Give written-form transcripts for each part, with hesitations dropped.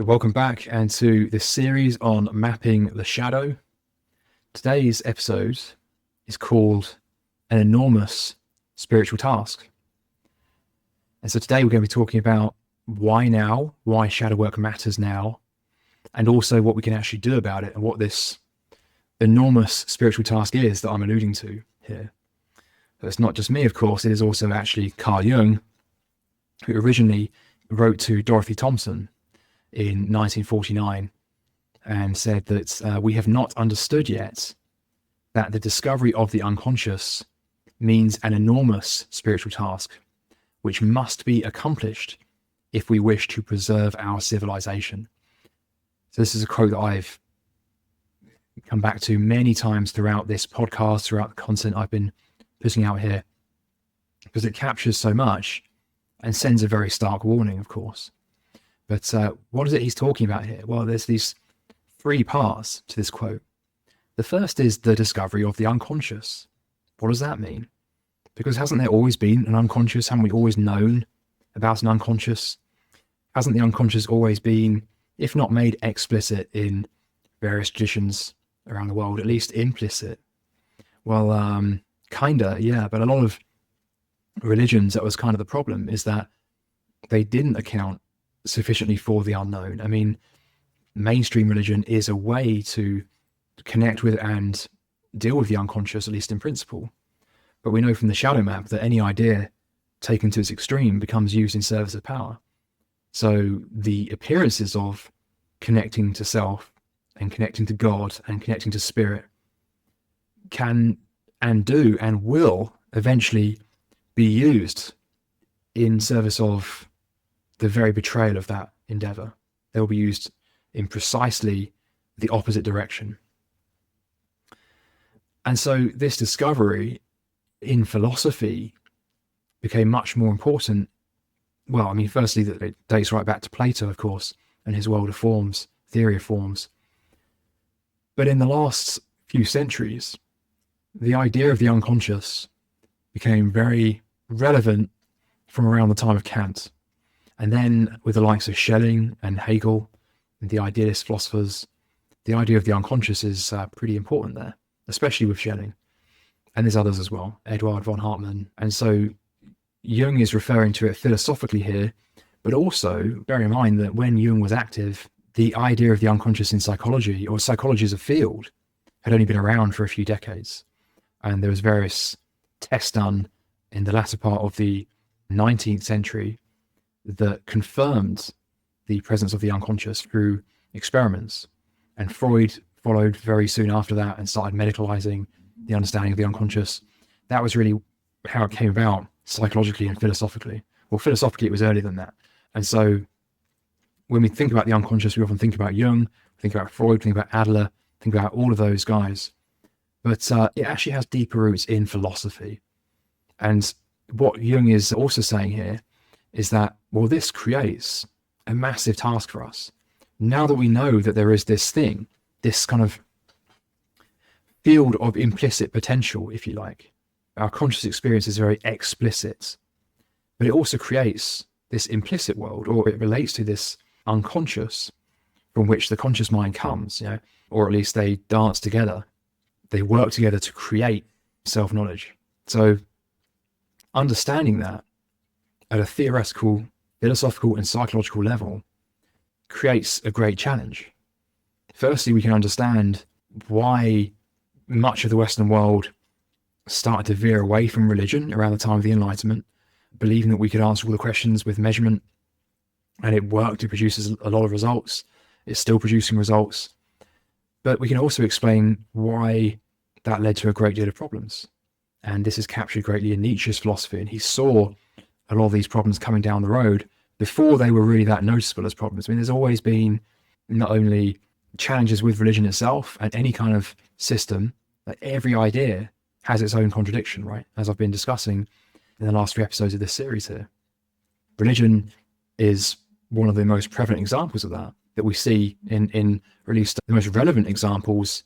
welcome back and to this series on mapping the shadow. Today's episode is called An Enormous Spiritual Task. And so today we're going to be talking about why now, why shadow work matters now, and also what we can actually do about it and what this enormous spiritual task is that I'm alluding to here. So it's not just me, of course, it is also actually Carl Jung, who originally wrote to Dorothy Thompson in 1949 and said that we have not understood yet that the discovery of the unconscious means an enormous spiritual task which must be accomplished if we wish to preserve our civilization. So this is a quote that I've come back to many times throughout this podcast, throughout the content I've been putting out here, because it captures so much and sends a very stark warning, of course. But what is it he's talking about here? Well, there's these three parts to this quote. The first is the discovery of the unconscious. What does that mean? Because hasn't there always been an unconscious? Haven't we always known about an unconscious? Hasn't the unconscious always been, if not made explicit in various traditions around the world, at least implicit? Well, kinda, yeah. But a lot of religions, that was kind of the problem, is that they didn't account sufficiently for the unknown. I mean, mainstream religion is a way to connect with and deal with the unconscious, at least in principle. But we know from the shadow map that any idea taken to its extreme becomes used in service of power. So the appearances of connecting to self and connecting to God and connecting to spirit can and do and will eventually be used in service of the very betrayal of that endeavor. They will be used in precisely the opposite direction. And so this discovery in philosophy became much more important. Well, I mean, firstly, that it dates right back to Plato, of course, and his world of forms, theory of forms. But in the last few centuries, the idea of the unconscious became very relevant from around the time of Kant. And then with the likes of Schelling and Hegel, and the idealist philosophers, the idea of the unconscious is pretty important there, especially with Schelling. And there's others as well, Eduard von Hartmann. And so Jung is referring to it philosophically here, but also bear in mind that when Jung was active, the idea of the unconscious in psychology, or psychology as a field, had only been around for a few decades. And there was various tests done in the latter part of the 19th century that confirmed the presence of the unconscious through experiments. And Freud followed very soon after that and started medicalizing the understanding of the unconscious. That was really how it came about psychologically and philosophically. Well, philosophically, it was earlier than that. And so when we think about the unconscious, we often think about Jung, think about Freud, think about Adler, think about all of those guys. But it actually has deeper roots in philosophy. And what Jung is also saying here is that, well, this creates a massive task for us. Now that we know that there is this thing, this kind of field of implicit potential, if you like, our conscious experience is very explicit, but it also creates this implicit world, or it relates to this unconscious from which the conscious mind comes, or at least they dance together. They work together to create self-knowledge. So understanding that at a theoretical, philosophical, and psychological level creates a great challenge. Firstly, we can understand why much of the Western world started to veer away from religion around the time of the Enlightenment, believing that we could answer all the questions with measurement, and it worked. It produces a lot of results. It's still producing results. But we can also explain why that led to a great deal of problems. And this is captured greatly in Nietzsche's philosophy. And he saw a lot of these problems coming down the road before they were really that noticeable as problems. I mean, there's always been not only challenges with religion itself and any kind of system, like every idea has its own contradiction, right? As I've been discussing in the last 3 episodes of this series here. Religion is one of the most prevalent examples of that we see in or at least the most relevant examples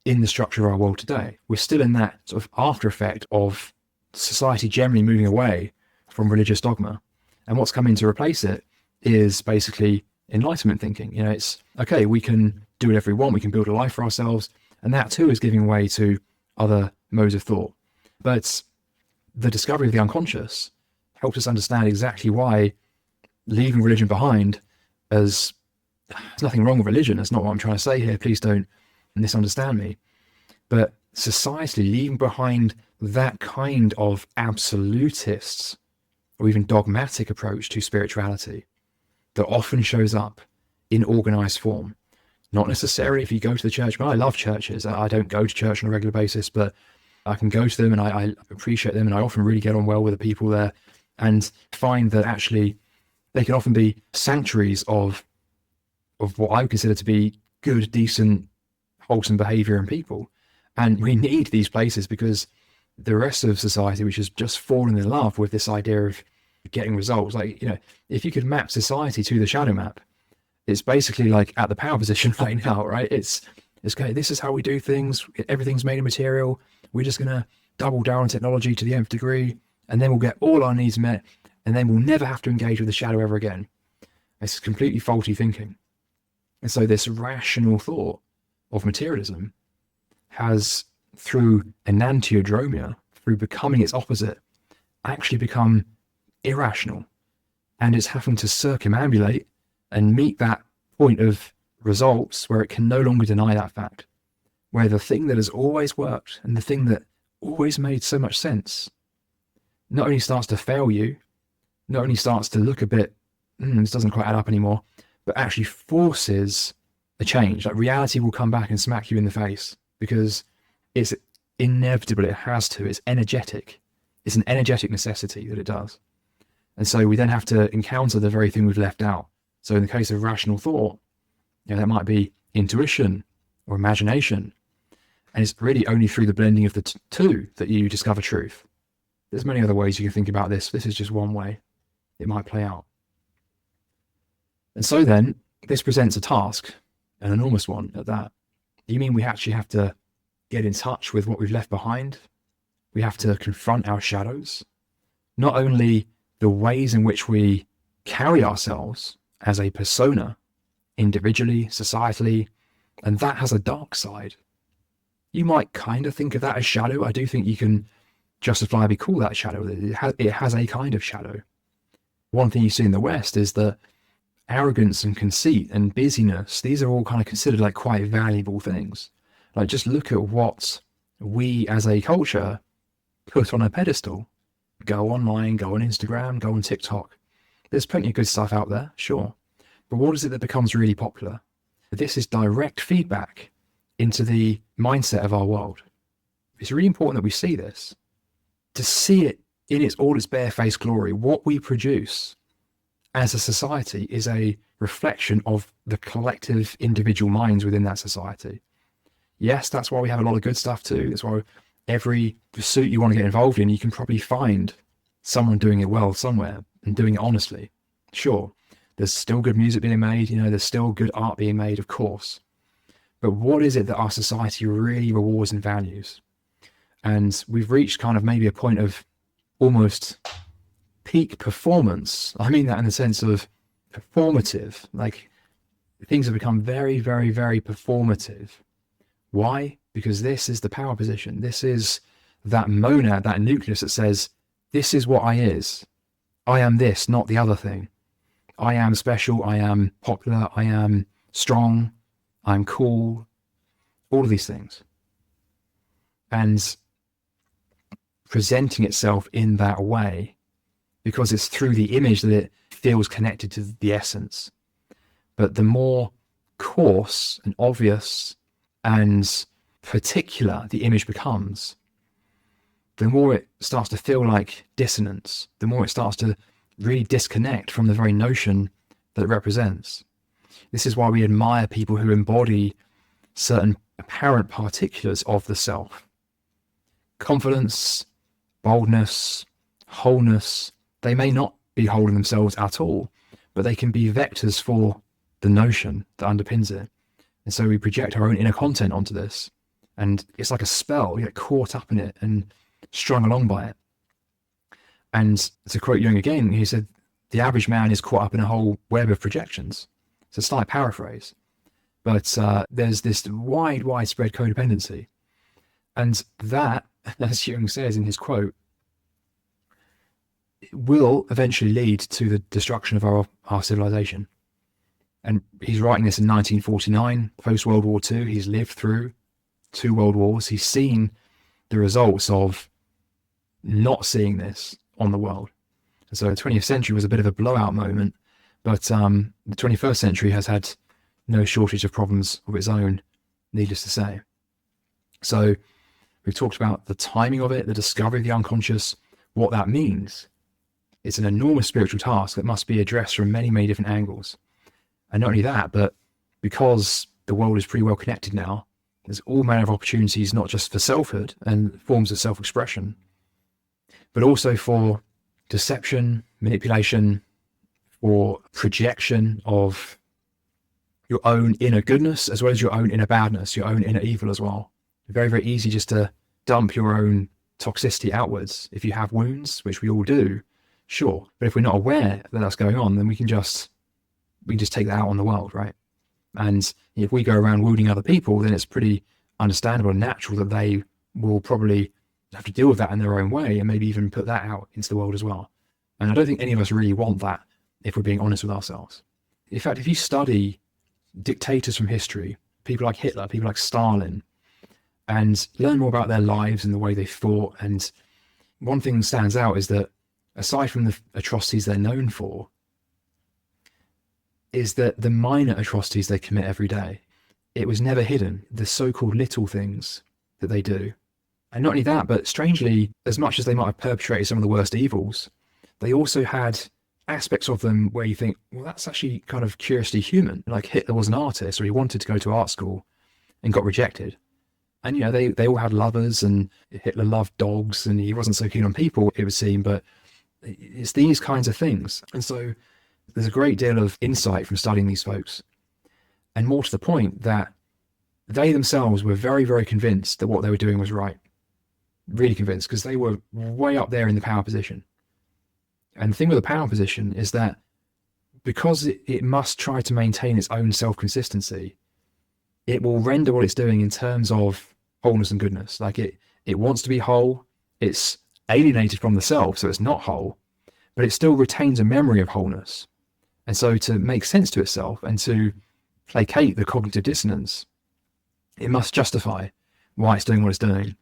in the structure of our world today. We're still in that sort of after effect of society generally moving away from religious dogma. And what's come in to replace it is basically enlightenment thinking. It's okay, we can do whatever we want, we can build a life for ourselves, and that too is giving way to other modes of thought. But the discovery of the unconscious helps us understand exactly why leaving religion behind, as there's nothing wrong with religion, that's not what I'm trying to say here, please don't misunderstand me, but societally leaving behind that kind of absolutist or even dogmatic approach to spirituality that often shows up in organized form. Not necessarily if you go to the church, but I love churches. I don't go to church on a regular basis, but I can go to them and I appreciate them, and I often really get on well with the people there, and find that actually they can often be sanctuaries of what I would consider to be good, decent, wholesome behavior in people. And we need these places because the rest of society, which has just fallen in love with this idea of getting results, like, if you could map society to the shadow map, it's basically like at the power position right now, right? It's okay, this is how we do things. Everything's made of material. We're just going to double down on technology to the nth degree, and then we'll get all our needs met, and then we'll never have to engage with the shadow ever again. It's completely faulty thinking. And so this rational thought of materialism has, through enantiodromia, through becoming its opposite, actually become irrational. And it's having to circumambulate and meet that point of results where it can no longer deny that fact, where the thing that has always worked and the thing that always made so much sense not only starts to fail you, not only starts to look a bit, this doesn't quite add up anymore, but actually forces a change. Like reality will come back and smack you in the face because it's inevitable. It has to. It's energetic. It's an energetic necessity that it does. And so we then have to encounter the very thing we've left out. So in the case of rational thought, that might be intuition or imagination. And it's really only through the blending of the two that you discover truth. There's many other ways you can think about this. This is just one way it might play out. And so then this presents a task, an enormous one at that. You mean we actually have to get in touch with what we've left behind? We have to confront our shadows, not only the ways in which we carry ourselves as a persona, individually, societally, and that has a dark side. You might kind of think of that as shadow. I do think you can justifiably call that shadow. It has a kind of shadow. One thing you see in the West is that arrogance and conceit and busyness, these are all kind of considered like quite valuable things. Like just look at what we as a culture put on a pedestal. Go online, go on Instagram, go on TikTok. There's plenty of good stuff out there, sure. But what is it that becomes really popular? This is direct feedback into the mindset of our world. It's really important that we see this. To see it in all its barefaced glory, what we produce as a society is a reflection of the collective individual minds within that society. Yes, that's why we have a lot of good stuff too. That's why every pursuit you want to get involved in, you can probably find someone doing it well somewhere and doing it honestly. Sure, there's still good music being made, there's still good art being made, of course. But what is it that our society really rewards and values? And we've reached kind of maybe a point of almost peak performance. I mean that in the sense of performative, like things have become very, very, very performative. Why? Because this is the power position. This is that monad, that nucleus that says, this is what I is. I am this, not the other thing. I am special. I am popular. I am strong. I'm cool. All of these things. And presenting itself in that way, because it's through the image that it feels connected to the essence. But the more coarse and obvious and particular the image becomes, the more it starts to feel like dissonance, the more it starts to really disconnect from the very notion that it represents. This is why we admire people who embody certain apparent particulars of the self. Confidence, boldness, wholeness, they may not be whole in themselves at all, but they can be vectors for the notion that underpins it. And so we project our own inner content onto this, and it's like a spell. We get caught up in it and strung along by it. And to quote Jung again, he said, the average man is caught up in a whole web of projections. It's a slight paraphrase, but there's this widespread codependency. And that, as Jung says in his quote, will eventually lead to the destruction of our civilization. And he's writing this in 1949, post-World War II. He's lived through 2 world wars. He's seen the results of not seeing this on the world. And so the 20th century was a bit of a blowout moment, but the 21st century has had no shortage of problems of its own, needless to say. So we've talked about the timing of it, the discovery of the unconscious, what that means. It's an enormous spiritual task that must be addressed from many, many different angles. And not only that, but because the world is pretty well connected now, there's all manner of opportunities, not just for selfhood and forms of self-expression, but also for deception, manipulation, for projection of your own inner goodness, as well as your own inner badness, your own inner evil as well. Very, very easy just to dump your own toxicity outwards. If you have wounds, which we all do, sure. But if we're not aware that that's going on, then we can just take that out on the world, right? And if we go around wounding other people, then it's pretty understandable and natural that they will probably have to deal with that in their own way and maybe even put that out into the world as well. And I don't think any of us really want that, if we're being honest with ourselves. In fact, if you study dictators from history, people like Hitler, people like Stalin, and learn more about their lives and the way they fought, and one thing that stands out is that aside from the atrocities they're known for, is that the minor atrocities they commit every day, it was never hidden, the so-called little things that they do. And not only that, but strangely, as much as they might have perpetrated some of the worst evils, they also had aspects of them where you think, well, that's actually kind of curiously human. Like Hitler was an artist, or he wanted to go to art school and got rejected. And, you know, they all had lovers, and Hitler loved dogs, and he wasn't so keen on people, it would seem, but it's these kinds of things. And so there's a great deal of insight from studying these folks. And more to the point, that they themselves were very, very convinced that what they were doing was right. Really convinced, because they were way up there in the power position. And the thing with the power position is that because it must try to maintain its own self-consistency, it will render what it's doing in terms of wholeness and goodness. Like it wants to be whole. It's alienated from the self, so it's not whole, but it still retains a memory of wholeness. And so to make sense to itself and to placate the cognitive dissonance, it must justify why it's doing what it's doing.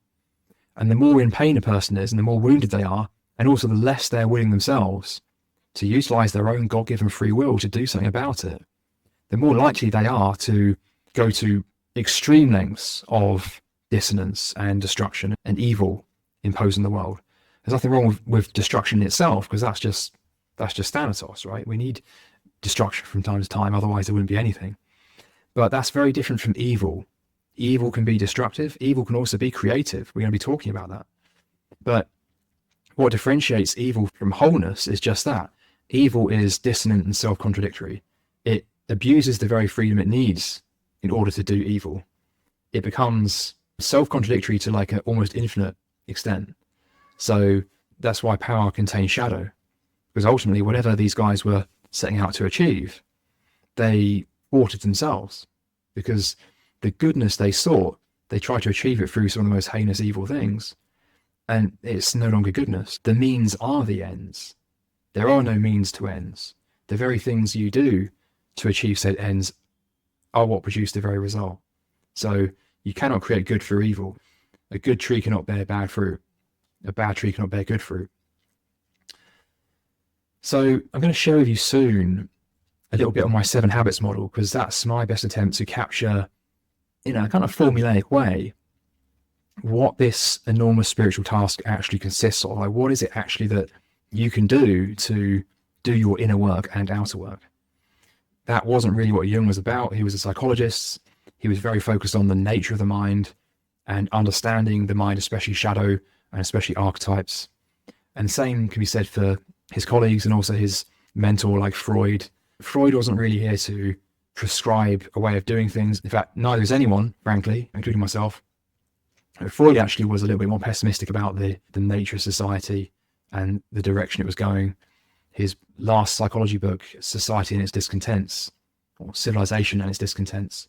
And the more in pain a person is, and the more wounded they are, and also the less they're willing themselves to utilize their own God-given free will to do something about it, the more likely they are to go to extreme lengths of dissonance and destruction and evil imposed in the world. There's nothing wrong with destruction in itself, because that's just Thanatos, right? We need destruction from time to time, otherwise there wouldn't be anything. But that's very different from evil. Evil can be destructive. Evil can also be creative. We're going to be talking about that. But what differentiates evil from wholeness is just that. Evil is dissonant and self-contradictory. It abuses the very freedom it needs in order to do evil. It becomes self-contradictory to like an almost infinite extent. So that's why power contains shadow, because ultimately whatever these guys were setting out to achieve, they thwarted themselves, because the goodness they sought, they tried to achieve it through some of the most heinous evil things, and it's no longer goodness. The means are the ends. There are no means to ends. The very things you do to achieve said ends are what produce the very result. So you cannot create good through evil. A good tree cannot bear bad fruit. A bad tree cannot bear good fruit. So I'm going to share with you soon a little bit on my 7 habits model, because that's my best attempt to capture, in a kind of formulaic way, what this enormous spiritual task actually consists of. Like, what is it actually that you can do to do your inner work and outer work? That wasn't really what Jung was about. He was a psychologist. He was very focused on the nature of the mind and understanding the mind, especially shadow and especially archetypes. And the same can be said for his colleagues and also his mentor, like Freud. Freud wasn't really here to prescribe a way of doing things. In fact, neither is anyone, frankly, including myself. Freud actually was a little bit more pessimistic about the nature of society and the direction it was going. His last psychology book, Society and Its Discontents, or civilization and its discontents,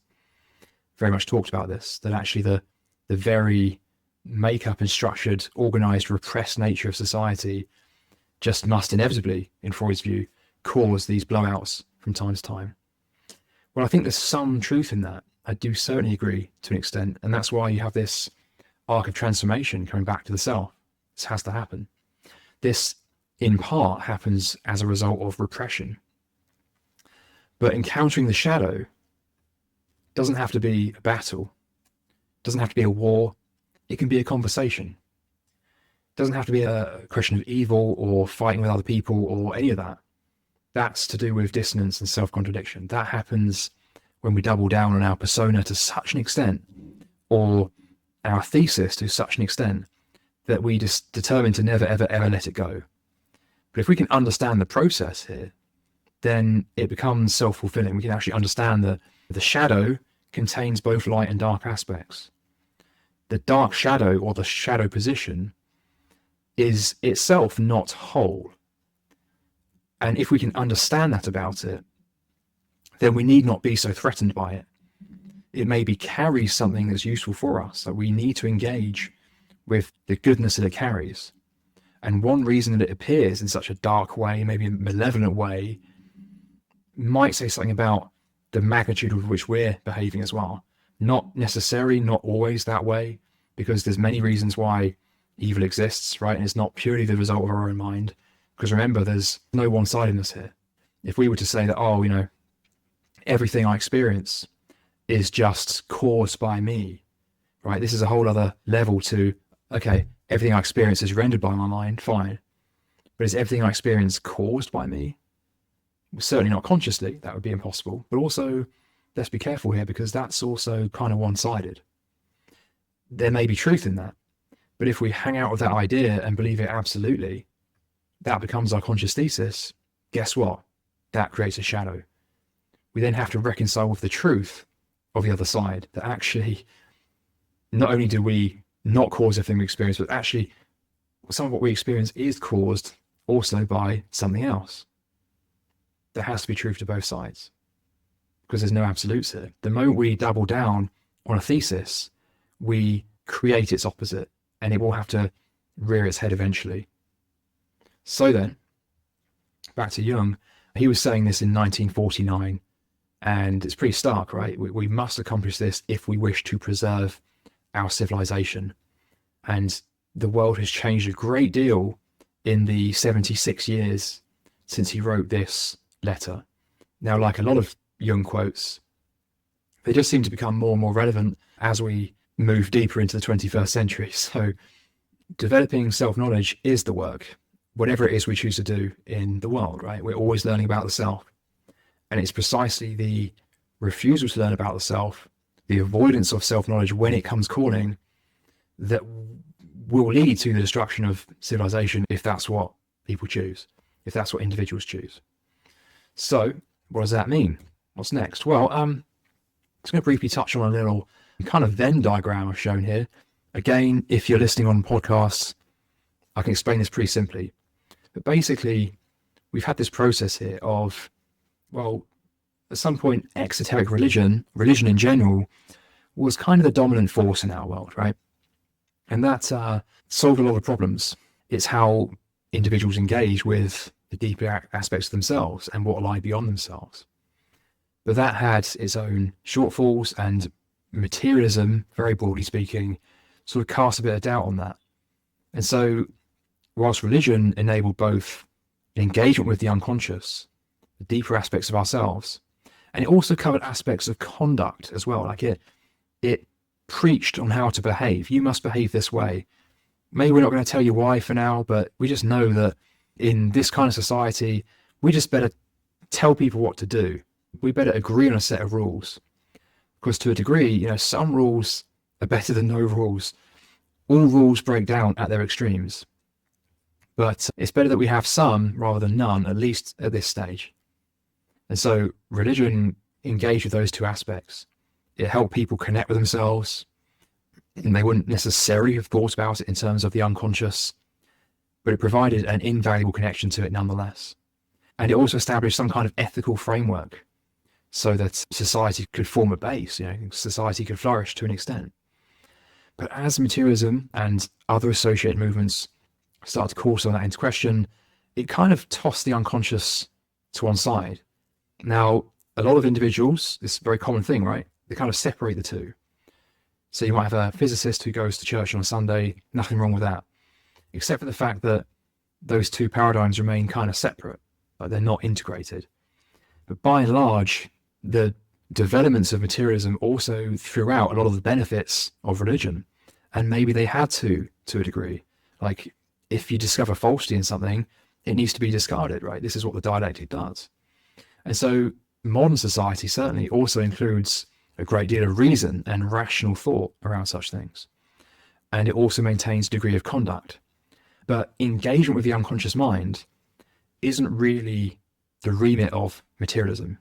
very much talked about this, that actually the very makeup and structured, organized, repressed nature of society just must inevitably, in Freud's view, cause these blowouts from time to time. Well, I think there's some truth in that. I do certainly agree to an extent. And that's why you have this arc of transformation coming back to the self. This has to happen. This, in part, happens as a result of repression. But encountering the shadow doesn't have to be a battle. Doesn't have to be a war. It can be a conversation. It doesn't have to be a question of evil or fighting with other people or any of that. That's to do with dissonance and self-contradiction. That happens when we double down on our persona to such an extent, or our thesis to such an extent, that we just determine to never, ever, ever let it go. But if we can understand the process here, then it becomes self-fulfilling. We can actually understand that the shadow contains both light and dark aspects. The dark shadow, or the shadow position, is itself not whole. And if we can understand that about it, then we need not be so threatened by it. It maybe carries something that's useful for us, that we need to engage with the goodness that it carries. And one reason that it appears in such a dark way, maybe a malevolent way, might say something about the magnitude with which we're behaving as well. Not necessarily, not always that way, because there's many reasons why evil exists, right? And it's not purely the result of our own mind. Because remember, there's no one-sidedness here. If we were to say that, oh, everything I experience is just caused by me, right? This is a whole other level to, okay, everything I experience is rendered by my mind, fine. But is everything I experience caused by me? Certainly not consciously, that would be impossible. But also, let's be careful here, because that's also kind of one-sided. There may be truth in that. But if we hang out with that idea and believe it absolutely, that becomes our conscious thesis. Guess what? That creates a shadow. We then have to reconcile with the truth of the other side, that actually, not only do we not cause everything we experience, but actually some of what we experience is caused also by something else. There has to be truth to both sides, because there's no absolutes here. The moment we double down on a thesis, we create its opposite, and it will have to rear its head eventually. So then, back to Jung, he was saying this in 1949, and it's pretty stark, right? We must accomplish this if we wish to preserve our civilization. And the world has changed a great deal in the 76 years since he wrote this letter. Now, like a lot of Jung quotes, they just seem to become more and more relevant as we move deeper into the 21st century. So developing self-knowledge is the work, whatever it is we choose to do in the world, right? We're always learning about the self. And it's precisely the refusal to learn about the self, the avoidance of self-knowledge when it comes calling, that will lead to the destruction of civilization if that's what people choose, if that's what individuals choose. So what does that mean? What's next? Well, I'm just going to briefly touch on a little kind of Venn diagram I've shown here. Again, if you're listening on podcasts, I can explain this pretty simply. But basically, we've had this process here of, well, at some point, exoteric religion in general, was kind of the dominant force in our world, right? And that solved a lot of problems. It's how individuals engage with the deeper aspects of themselves and what lie beyond themselves. But that had its own shortfalls, and materialism, very broadly speaking, sort of cast a bit of doubt on that. And so, whilst religion enabled both engagement with the unconscious, the deeper aspects of ourselves, and it also covered aspects of conduct as well. Like it preached on how to behave. You must behave this way. Maybe we're not going to tell you why for now, but we just know that in this kind of society, we just better tell people what to do. We better agree on a set of rules. Because to a degree, some rules are better than no rules. All rules break down at their extremes. But it's better that we have some rather than none, at least at this stage. And so religion engaged with those two aspects. It helped people connect with themselves, and they wouldn't necessarily have thought about it in terms of the unconscious, but it provided an invaluable connection to it nonetheless. And it also established some kind of ethical framework so that society could form a base, society could flourish to an extent. But as materialism and other associated movements start to call some of that into question, it kind of tossed the unconscious to one side. Now, a lot of individuals, this is a very common thing, right? They kind of separate the two. So you might have a physicist who goes to church on a Sunday, nothing wrong with that, except for the fact that those two paradigms remain kind of separate, like they're not integrated. But by and large, the developments of materialism also threw out a lot of the benefits of religion, and maybe they had to a degree. Like, if you discover falsity in something, it needs to be discarded, right? This is what the dialectic does. And so modern society certainly also includes a great deal of reason and rational thought around such things. And it also maintains a degree of conduct. But engagement with the unconscious mind isn't really the remit of materialism.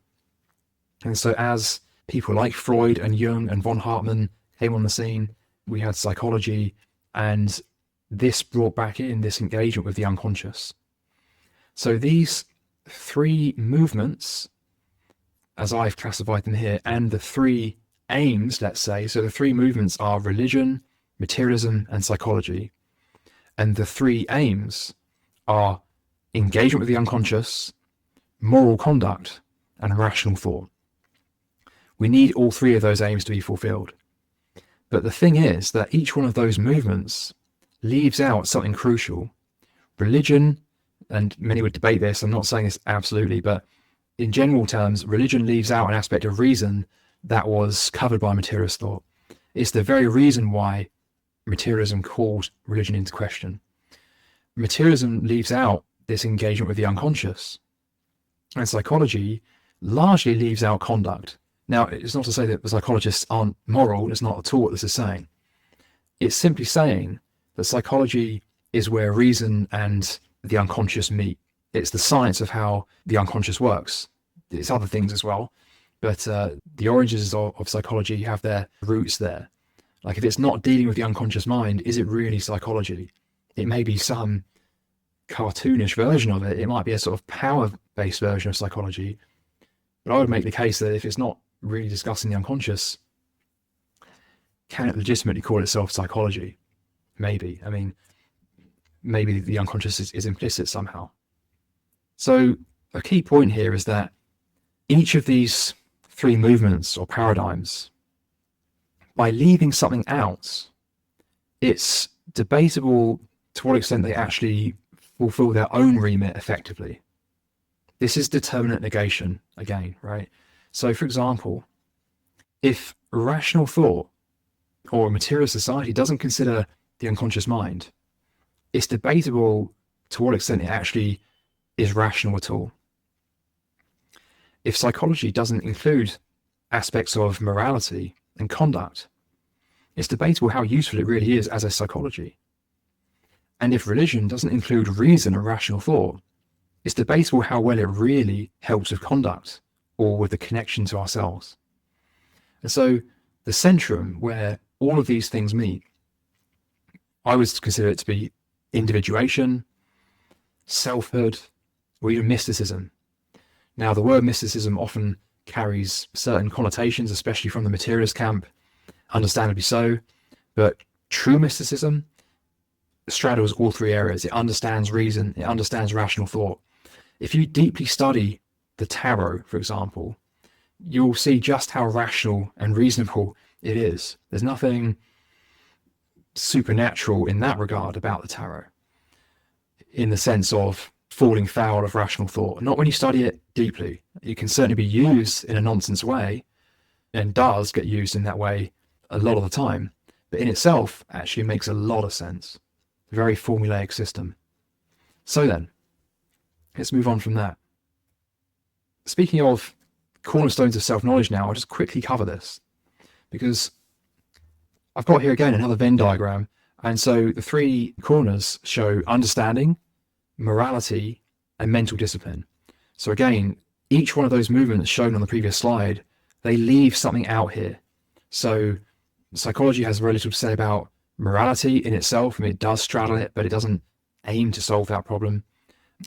And so as people like Freud and Jung and von Hartmann came on the scene, we had psychology, and this brought back in this engagement with the unconscious. So these three movements, as I've classified them here, and the three aims, let's say, so the three movements are religion, materialism, and psychology. And the three aims are engagement with the unconscious, moral conduct, and rational thought. We need all three of those aims to be fulfilled. But the thing is that each one of those movements leaves out something crucial. Religion, and many would debate this, I'm not saying this absolutely, but in general terms, religion leaves out an aspect of reason that was covered by materialist thought. It's the very reason why materialism calls religion into question. Materialism leaves out this engagement with the unconscious, and psychology largely leaves out conduct. Now, it's not to say that the psychologists aren't moral, it's not at all what this is saying. It's simply saying that psychology is where reason and the unconscious meet. It's the science of how the unconscious works. It's other things as well, but the origins of psychology have their roots there. Like, if it's not dealing with the unconscious mind, is it really psychology? It may be some cartoonish version of it. It might be a sort of power-based version of psychology. But I would make the case that if it's not really discussing the unconscious, can it legitimately call itself psychology? Maybe. I mean, maybe the unconscious is implicit somehow. So a key point here is that each of these three movements or paradigms, by leaving something out, it's debatable to what extent they actually fulfill their own remit effectively. This is determinate negation again, right? So for example, if rational thought or a material society doesn't consider the unconscious mind, it's debatable to what extent it actually is rational at all. If psychology doesn't include aspects of morality and conduct, it's debatable how useful it really is as a psychology. And if religion doesn't include reason and rational thought, it's debatable how well it really helps with conduct or with the connection to ourselves. And so the centrum where all of these things meet, I would consider it to be individuation, selfhood, or even mysticism. Now, the word mysticism often carries certain connotations, especially from the materialist camp, understandably so, but true mysticism straddles all three areas. It understands reason, it understands rational thought. If you deeply study the tarot, for example, you'll see just how rational and reasonable it is. There's nothing supernatural in that regard about the tarot, in the sense of falling foul of rational thought. Not when you study it deeply. It can certainly be used in a nonsense way, and does get used in that way a lot of the time, but in itself actually makes a lot of sense. A very formulaic system. So then, let's move on from that. Speaking of cornerstones of self-knowledge now, I'll just quickly cover this, because I've got here again another Venn diagram, and so the three corners show understanding, morality, and mental discipline. So again, each one of those movements shown on the previous slide, they leave something out here. So psychology has very little to say about morality in itself. I mean, it does straddle it, but it doesn't aim to solve that problem.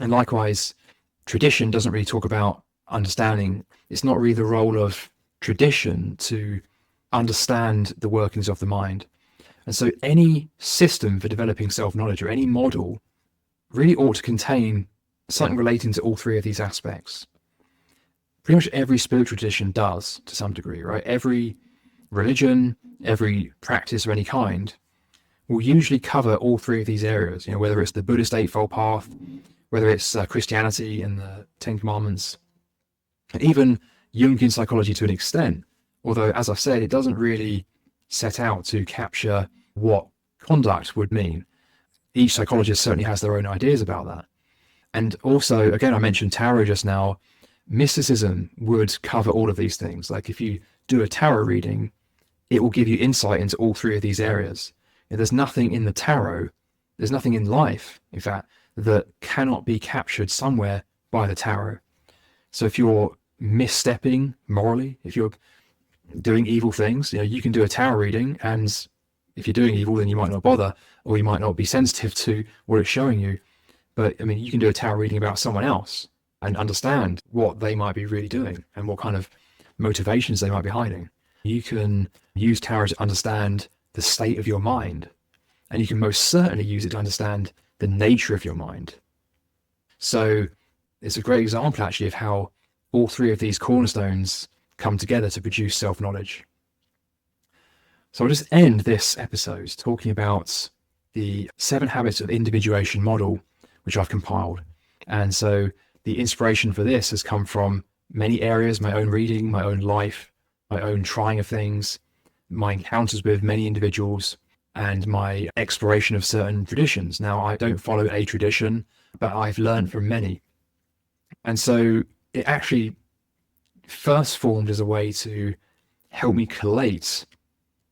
And likewise, tradition doesn't really talk about understanding. It's not really the role of tradition to understand the workings of the mind. And so any system for developing self-knowledge, or any model, really ought to contain something relating to all three of these aspects. Pretty much every spiritual tradition does, to some degree, right? Every religion, every practice of any kind will usually cover all three of these areas, whether it's the Buddhist Eightfold Path, whether it's Christianity and the Ten Commandments, and even Jungian psychology to an extent. Although, as I've said, it doesn't really set out to capture what conduct would mean. Each psychologist certainly has their own ideas about that. And also, again, I mentioned tarot just now. Mysticism would cover all of these things. Like if you do a tarot reading, it will give you insight into all three of these areas. There's nothing in the tarot, there's nothing in life, in fact, that cannot be captured somewhere by the tarot. So if you're misstepping morally, if you're doing evil things, you can do a tarot reading, and if you're doing evil, then you might not bother, or you might not be sensitive to what it's showing you. But I mean, you can do a tarot reading about someone else and understand what they might be really doing and what kind of motivations they might be hiding. You can use tarot to understand the state of your mind, and you can most certainly use it to understand the nature of your mind. So it's a great example, actually, of how all three of these cornerstones come together to produce self-knowledge. So I'll just end this episode talking about the 7 Habits of Individuation model, which I've compiled. And so the inspiration for this has come from many areas: my own reading, my own life, my own trying of things, my encounters with many individuals, and my exploration of certain traditions. Now, I don't follow a tradition, but I've learned from many. And so it actually first formed as a way to help me collate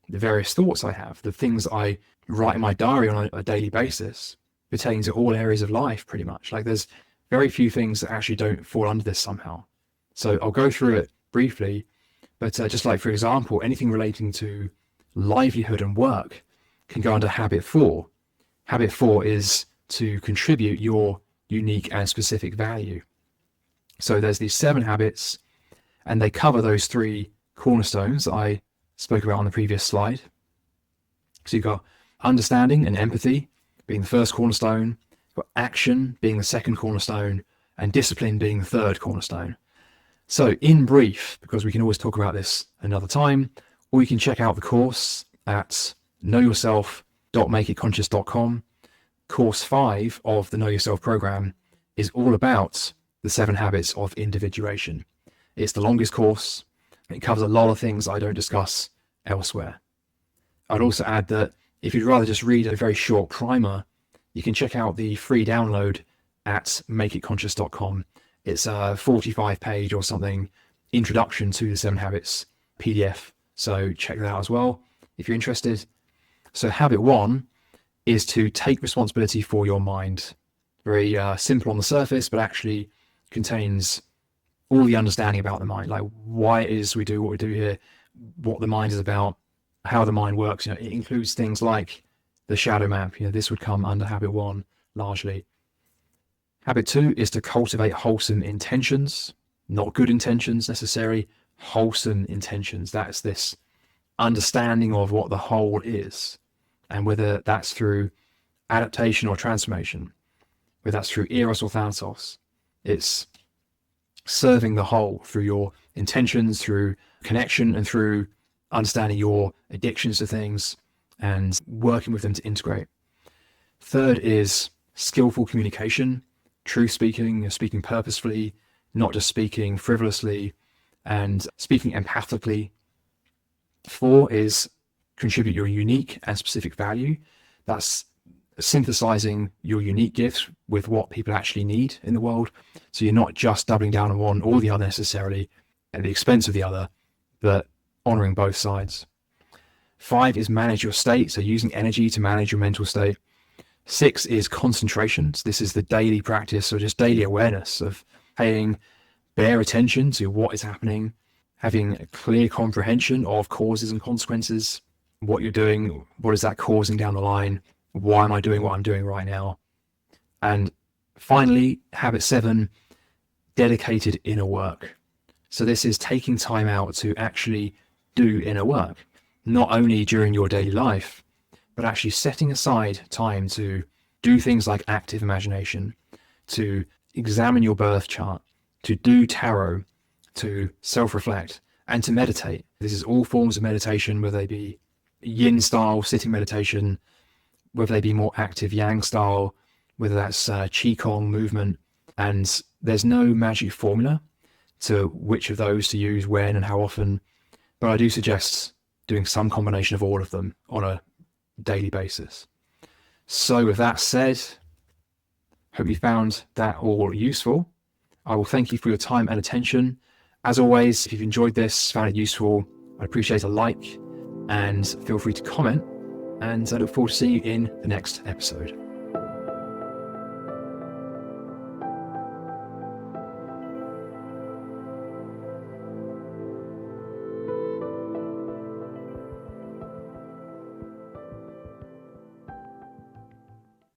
the various thoughts I have, the things I write in my diary on a daily basis, pertaining to all areas of life, pretty much. Like, there's very few things that actually don't fall under this somehow. So I'll go through it briefly, but just like, for example, anything relating to livelihood and work can go under habit 4. Habit 4 is to contribute your unique and specific value. So there's these 7 habits, and they cover those 3 cornerstones that I spoke about on the previous slide. So you've got understanding and empathy being the first cornerstone, you've got action being the second cornerstone, and discipline being the third cornerstone. So in brief, because we can always talk about this another time, or you can check out the course at knowyourself.makeitconscious.com. Course 5 of the Know Yourself program is all about the 7 Habits of Individuation. It's the longest course. It covers a lot of things I don't discuss elsewhere. I'd also add that if you'd rather just read a very short primer, you can check out the free download at makeitconscious.com. It's a 45-page or something introduction to the 7 Habits PDF. So check that out as well if you're interested. So habit 1 is to take responsibility for your mind. Very simple on the surface, but actually contains all the understanding about the mind, like why it is we do what we do here, what the mind is about, how the mind works. It includes things like the shadow map. This would come under habit 1 largely. Habit 2 is to cultivate wholesome intentions, not good intentions necessarily, wholesome intentions. That's this understanding of what the whole is, and whether that's through adaptation or transformation, whether that's through eros or thanatos. It's serving the whole through your intentions, through connection, and through understanding your addictions to things and working with them to integrate. Third is skillful communication, truth speaking, speaking purposefully, not just speaking frivolously, and speaking empathically. 4 is contribute your unique and specific value. That's synthesizing your unique gifts with what people actually need in the world. So you're not just doubling down on one or the other necessarily at the expense of the other, but honoring both sides. 5 is manage your state, so using energy to manage your mental state. 6 is concentration. So this is the daily practice, or just daily awareness of paying bare attention to what is happening, having a clear comprehension of causes and consequences, what you're doing, what is that causing down the line, why am I doing what I'm doing right now. And finally, habit 7, dedicated inner work. So this is taking time out to actually do inner work, not only during your daily life, but actually setting aside time to do things like active imagination, to examine your birth chart, to do tarot, to self-reflect, and to meditate. This is all forms of meditation, whether they be yin style sitting meditation, whether they be more active yang style, whether that's qigong movement. And there's no magic formula to which of those to use when and how often, but I do suggest doing some combination of all of them on a daily basis. So with that said, hope you found that all useful. I will thank you for your time and attention. As always, if you've enjoyed this, found it useful, I'd appreciate a like, and feel free to comment, and I look forward to seeing you in the next episode.